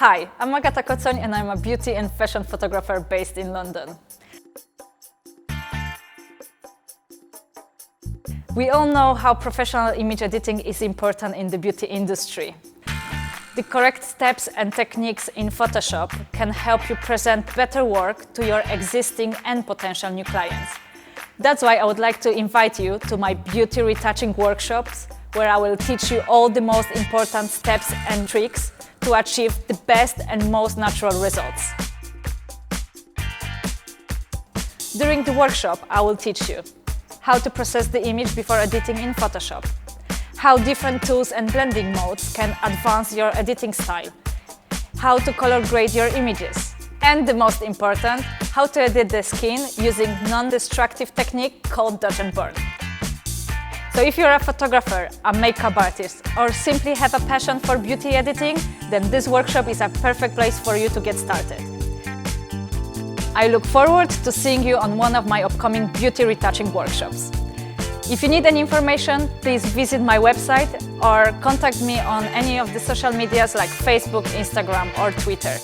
Hi, I'm Agata Kocon and I'm a beauty and fashion photographer based in London. We all know how professional image editing is important in the beauty industry. The correct steps and techniques in Photoshop can help you present better work to your existing and potential new clients. That's why I would like to invite you to my beauty retouching workshops, where I will teach you all the most important steps and tricks to achieve the best and most natural results. During the workshop, I will teach you how to process the image before editing in Photoshop, how different tools and blending modes can advance your editing style, how to color grade your images, and the most important, how to edit the skin using non-destructive technique called dodge and burn. So if you're a photographer, a makeup artist, or simply have a passion for beauty editing, then this workshop is a perfect place for you to get started. I look forward to seeing you on one of my upcoming beauty retouching workshops. If you need any information, please visit my website or contact me on any of the social medias like Facebook, Instagram, or Twitter.